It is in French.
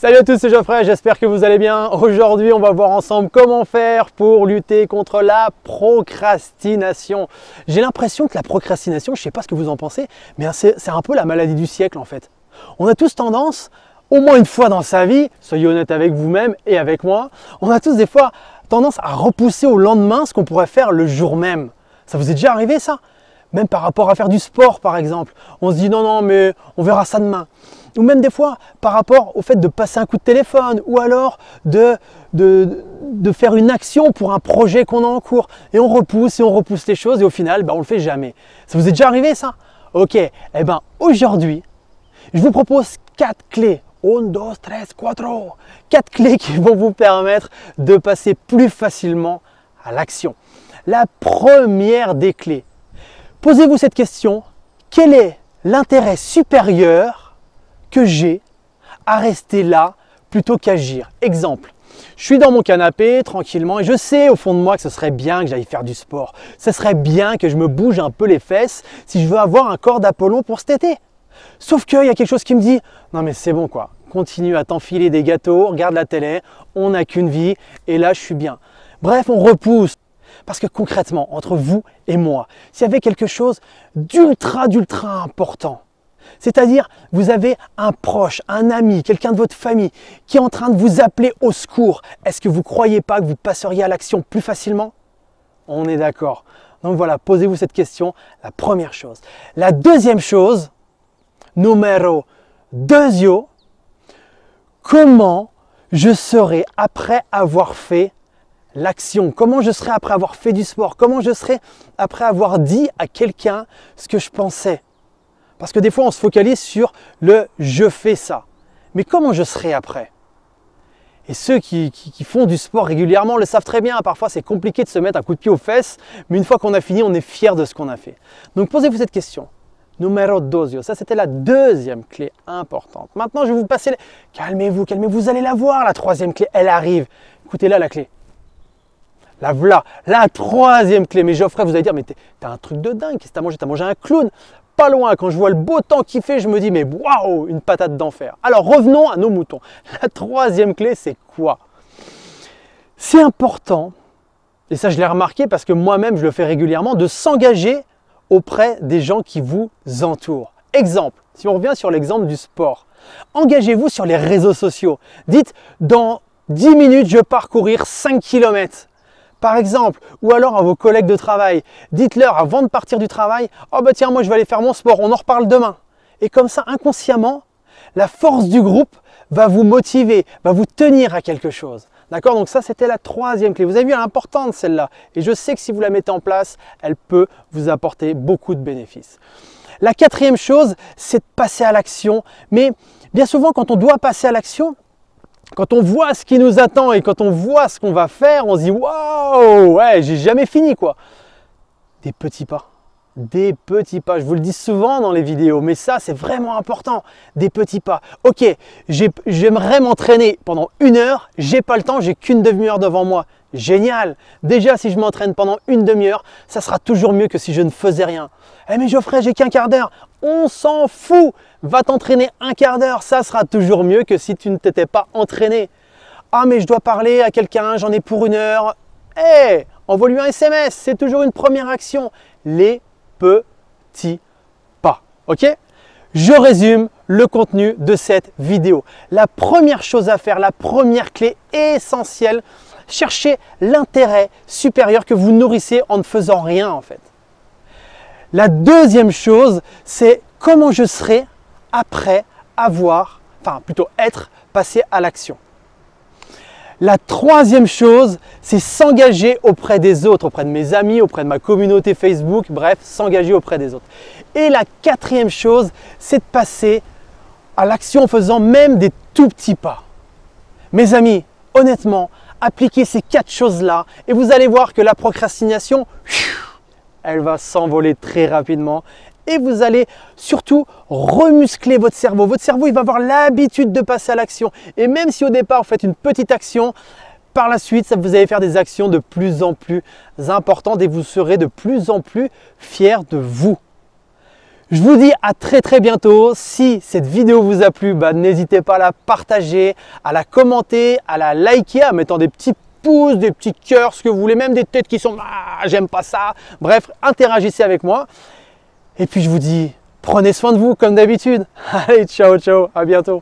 Salut à tous, c'est Geoffrey, j'espère que vous allez bien. Aujourd'hui, on va voir ensemble comment faire pour lutter contre la procrastination. J'ai l'impression que la procrastination, je ne sais pas ce que vous en pensez, mais c'est un peu la maladie du siècle en fait. On a tous tendance, au moins une fois dans sa vie, soyez honnête avec vous-même et avec moi, on a tous des fois tendance à repousser au lendemain ce qu'on pourrait faire le jour même. Ça vous est déjà arrivé ça? Même par rapport à faire du sport par exemple. On se dit non mais on verra ça demain. Ou même des fois par rapport au fait de passer un coup de téléphone ou alors de faire une action pour un projet qu'on a en cours. Et on repousse les choses et au final, on ne le fait jamais. Ça vous est déjà arrivé ça? Ok, eh bien aujourd'hui, je vous propose 4 clés. 1, 2, 3, 4. 4 clés qui vont vous permettre de passer plus facilement à l'action. La première des clés. Posez-vous cette question, quel est l'intérêt supérieur que j'ai à rester là plutôt qu'agir? Exemple, je suis dans mon canapé tranquillement et je sais au fond de moi que ce serait bien que j'aille faire du sport. Ce serait bien que je me bouge un peu les fesses si je veux avoir un corps d'Apollon pour cet été. Sauf qu'il y a quelque chose qui me dit, non mais c'est bon quoi, continue à t'enfiler des gâteaux, regarde la télé, on n'a qu'une vie et là je suis bien. Bref, on repousse. Parce que concrètement, entre vous et moi, s'il y avait quelque chose d'ultra important, c'est-à-dire vous avez un proche, un ami, quelqu'un de votre famille qui est en train de vous appeler au secours, est-ce que vous ne croyez pas que vous passeriez à l'action plus facilement? On est d'accord. Donc voilà, posez-vous cette question, la première chose. La deuxième chose, numéro 2, comment je serai après avoir fait l'action? Comment je serai après avoir fait du sport? Comment je serai après avoir dit à quelqu'un ce que je pensais? Parce que des fois, on se focalise sur le « je fais ça ». Mais comment je serai après? Et ceux qui font du sport régulièrement le savent très bien. Parfois, c'est compliqué de se mettre un coup de pied aux fesses, mais une fois qu'on a fini, on est fier de ce qu'on a fait. Donc, posez-vous cette question. Numéro 2, ça c'était la deuxième clé importante. Maintenant, je vais vous passer… Calmez-vous, vous allez la voir, la troisième clé, elle arrive. Écoutez-la, la clé. La voilà, la troisième clé. Mais Geoffrey, vous allez dire, mais t'as un truc de dingue, qu'est-ce que t'as mangé? T'as mangé un clown? Pas loin, quand je vois le beau temps qu'il fait, je me dis, mais waouh, une patate d'enfer. Alors revenons à nos moutons. La troisième clé, c'est quoi? C'est important, et ça je l'ai remarqué parce que moi-même je le fais régulièrement, de s'engager auprès des gens qui vous entourent. Exemple, si on revient sur l'exemple du sport, engagez-vous sur les réseaux sociaux. Dites, dans 10 minutes, je pars courir 5 km. Par exemple, ou alors à vos collègues de travail, dites-leur avant de partir du travail, oh bah tiens, moi je vais aller faire mon sport, on en reparle demain. Et comme ça, inconsciemment, la force du groupe va vous motiver, va vous tenir à quelque chose. D'accord? Donc ça, c'était la troisième clé. Vous avez vu, elle est importante celle-là. Et je sais que si vous la mettez en place, elle peut vous apporter beaucoup de bénéfices. La quatrième chose, c'est de passer à l'action. Mais bien souvent, quand on doit passer à l'action, quand on voit ce qui nous attend et quand on voit ce qu'on va faire, on se dit « Waouh, ouais, j'ai jamais fini quoi !» Des petits pas. Des petits pas. Je vous le dis souvent dans les vidéos, mais ça, c'est vraiment important. Des petits pas. Ok, j'aimerais m'entraîner pendant 1 heure, j'ai pas le temps, j'ai qu'une demi-heure devant moi. Génial! Déjà, si je m'entraîne pendant une demi-heure, ça sera toujours mieux que si je ne faisais rien. Eh mais Geoffrey, j'ai qu'un quart d'heure. On s'en fout! Va t'entraîner un quart d'heure, ça sera toujours mieux que si tu ne t'étais pas entraîné. Ah mais je dois parler à quelqu'un, j'en ai pour 1 heure. Eh, envoie-lui un SMS, c'est toujours une première action. Les petits pas, ok? Je résume le contenu de cette vidéo. La première chose à faire, la première clé essentielle, cherchez l'intérêt supérieur que vous nourrissez en ne faisant rien en fait. La deuxième chose, c'est comment je serai après avoir, enfin plutôt être passé à l'action. La troisième chose, c'est s'engager auprès des autres, auprès de mes amis, auprès de ma communauté Facebook, bref, s'engager auprès des autres. Et la quatrième chose, c'est de passer à l'action en faisant même des tout petits pas. Mes amis, honnêtement, appliquez ces 4 choses-là et vous allez voir que la procrastination, elle va s'envoler très rapidement. Et vous allez surtout remuscler votre cerveau. Votre cerveau, il va avoir l'habitude de passer à l'action. Et même si au départ, vous faites une petite action, par la suite, vous allez faire des actions de plus en plus importantes et vous serez de plus en plus fiers de vous. Je vous dis à très bientôt. Si cette vidéo vous a plu, n'hésitez pas à la partager, à la commenter, à la liker, en mettant des petits pouces, des petits cœurs, ce que vous voulez, même des têtes qui sont j'aime pas ça. Bref, interagissez avec moi. Et puis je vous dis, prenez soin de vous comme d'habitude. Allez, ciao, à bientôt.